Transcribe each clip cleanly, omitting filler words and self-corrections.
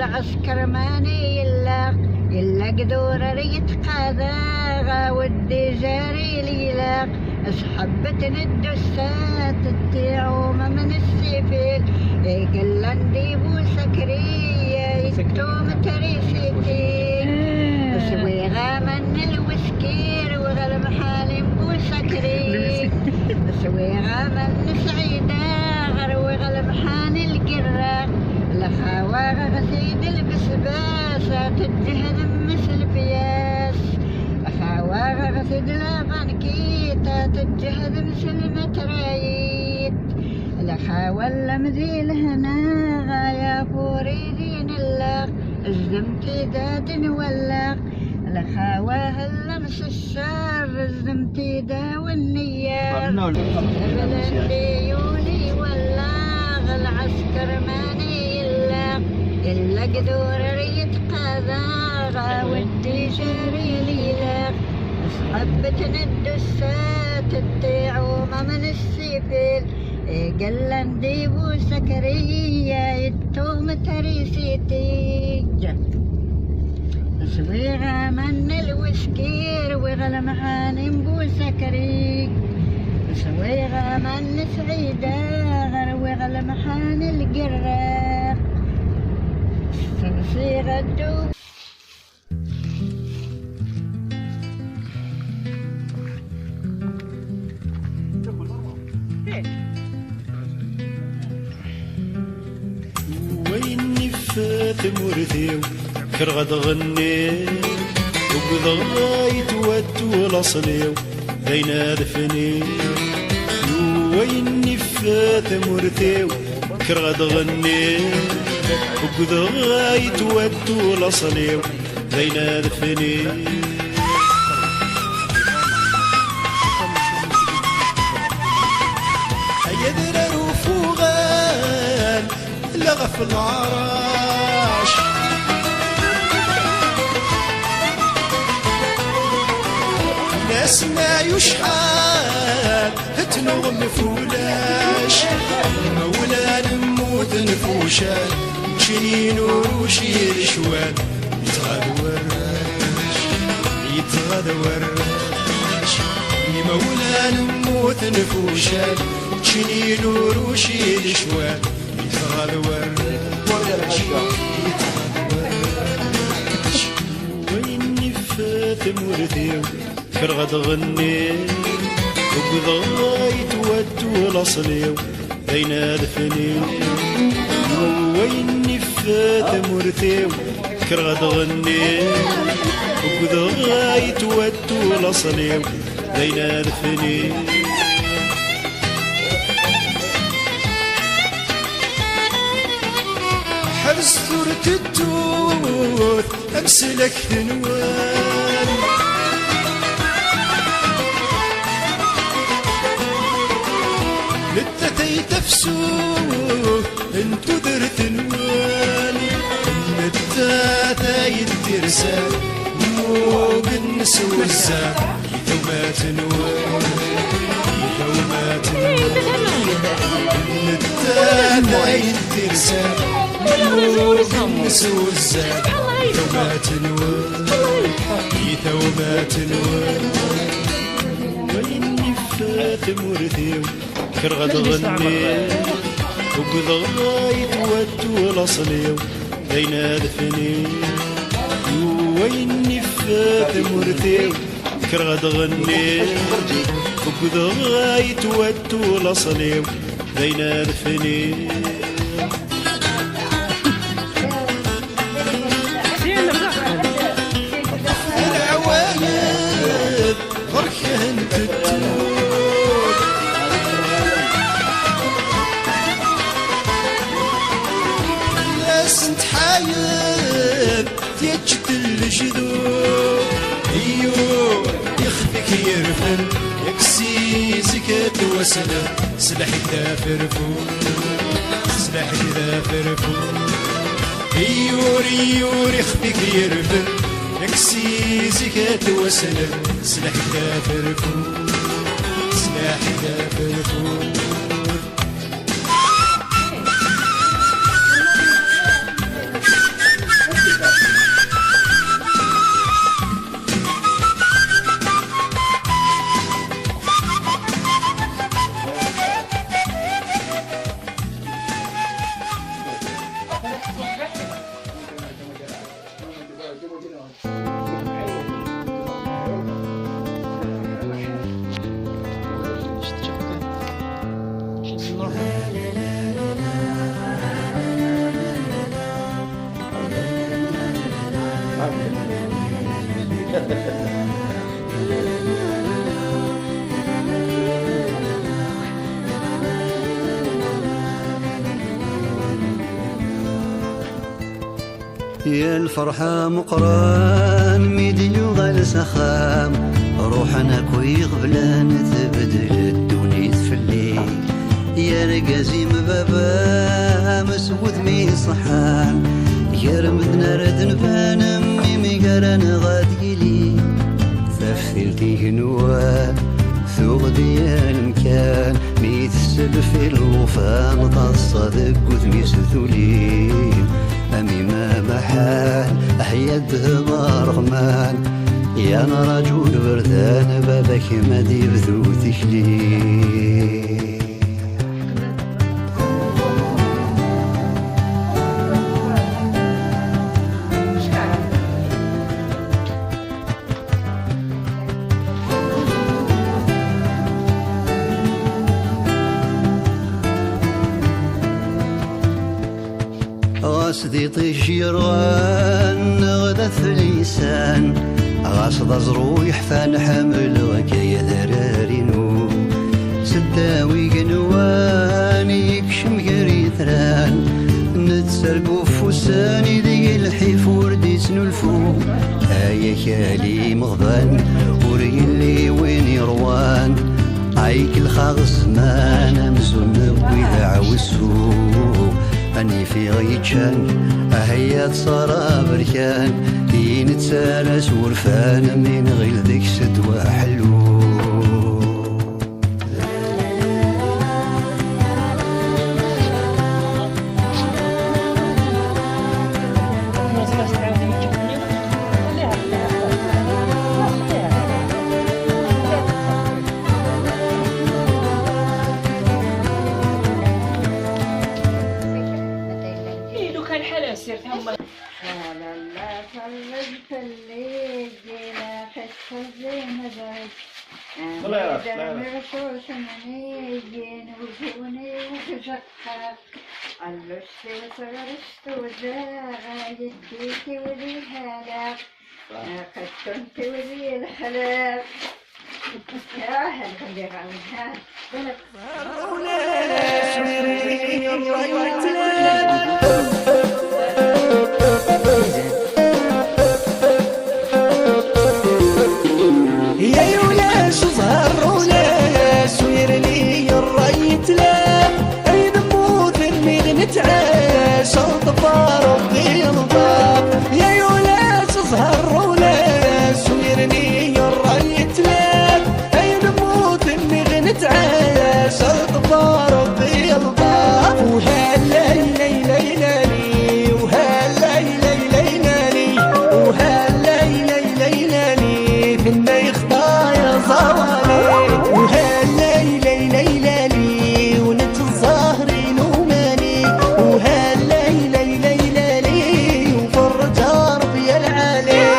العسكر ماني إلا قدور ريت قاذا ودي جاري ليلا أسحبت الدسات التعوم من السفيل قل عندي بوسكرية يكتوم تريسيتي سويغا من الوسكير وغلم حالي بوسكري سويغا من سعيدة غروي غلم حاني القرة الخواغ غسيد البسباسة تجهد مثل بياس الخواغ غسيد البانكيتا تجهد مثل مترايت الخاول مذيل هنا غايا فوريدين اللق الزمتي داد ولاق الخاواه اللمس الشر الزمتي دا والنيار البلنديوني ولاغ العسكر ماني إلا قدور ريت قاذا ودي جاري ليلاق أسحبت الدسات التعوم من السفيل قل عندي بوسكرية يتوم تريسيتي سويغا من الوسكير وغلم حاني بوسكري سويغا من سعيدة غروي غلم حاني القراق سنصيغ الدوب ويني فات مرثيو كرغد غني وقضايت ود ولاصليو بين دفني ويني فات مرثيو كرغد غني وقضايت ود ولاصليو بين دفني يدرى رفوغان لغف العراش ناس ما يشحال تنغم فولاش مولا نموت نفوشان شنين وروشي شوال يتغاد وراش مولا نموت نفوشان شنين وروشي شوال يتغاد وراش ويني فات مرثيو كرغد غني وقضايت ود ولاصليو بين دفني ويني فات مرثيو كرغد غني وقضايت ود ولاصليو بين دفني حبس ثورة التوت أمسلك ثنوان للتتي تفسوه انتو درت نوال للتتي الترسال موق النسو الزاد يومات نوال يومات نوال للتتي الترسال موق النسو الزاد يومات نوال يومات نوال ويني فات مرثيو كرغد غني وقضايت ود ولاصليو بين دفني ويني فات مرثيو كرغد غني وقضايت ود ولاصليو بين دفني العوايد غركهن تتوت ناس نتحايد تيجت الجذوب ايوه يخفيك يرفن يكسيزك توسله سلاحك ذا فرفور سلاحك ذا فرفور ايور يخفيك يرفن يكسيزك توسله سلاحك ذا فرفور سلاحك ذا فرفور يا الفرحة مقران ميدي وغال سخام روحنا كوي غبلان تبدل الدنيا في الليل يا رقازيم بابا مسود مي صحان يا رمدنا رد نبان ميمي قران غاديلي ثفتلتي هنوا ثوغ ديال مكان ميتسب في الوفان تصدق وثمي ستولين أمي ما محال أحياده مرغمان يا أنا رجل بردان بابك ما دي بذو تكلي غاسدي طيش يروان غدا في اللسان غاصد زرو يحفان حمل وكايا ذرارينو سداوي قنوان يكشم قريثران نتسرقو فوساني ذي الحفور دي سنلفو هايا كالي مغضان وريلي وين يروان عيك الخاغ الزمان امزون وإذا عوسو أني في غيتشان أهيات صرا بركان دين تسالس ورفان من غير ذيك سدوى حلو يديكي وذي الهلاك قد وذي الحلاك يا أهل خلي غاويها يا يولاش ظهر ولاش ويرني الريت لا اي نموت الميغ نتعاش الضفار وبيضاب يا يولاش ظهر ولاش ويرني الريت لا اي نموت الميغ نتعاش الضفار وبيضاب وهلا لي لي لي وهلا لي لي لي وهلا لي لي لي في النيخ وهاللي لي لي لي ونتظاهرين وماني وهاللي لي لي لي وفرج ربي العالي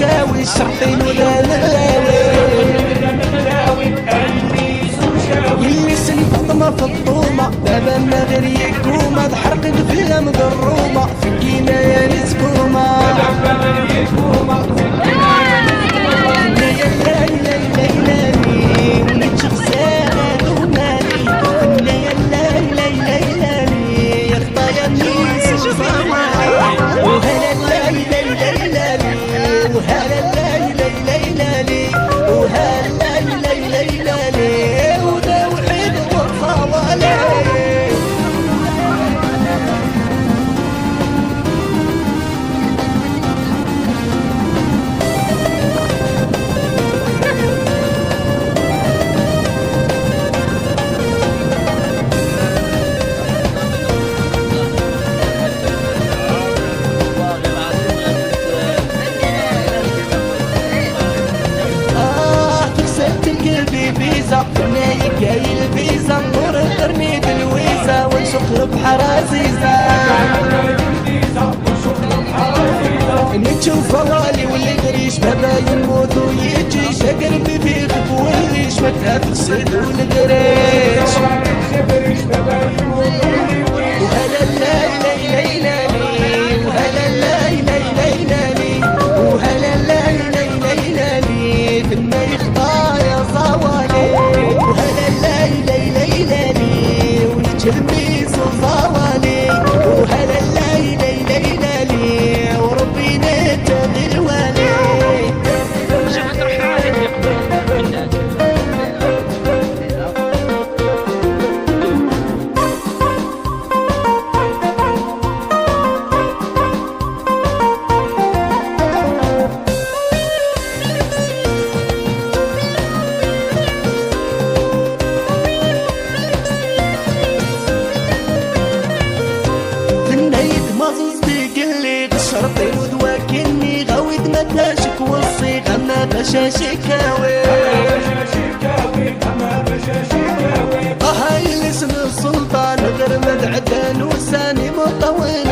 شاوي الشحطين ولا اللي سن فاطمة فطومة دابا ما غير يكومة ضحرق في مقرومة فكينا يا نسكومة تشوف غالي واللي قريش بابا يموت ويجي شقرب في والريش ما تفسد والقريش وهلا لا لا لا لا وهلا لا لا لا لا وهلا لا لا لا لا فيما يخطى يا صوالي وهلا لا لا لا لا والتلميذ وصوالي وهلا لا لا لا لا وربي نتقي الوالي شرطي ودواكني غاويد ما تاشك وصي غما بشا شكاوي هاي الاسم السلطان غير مدعدان وساني مطول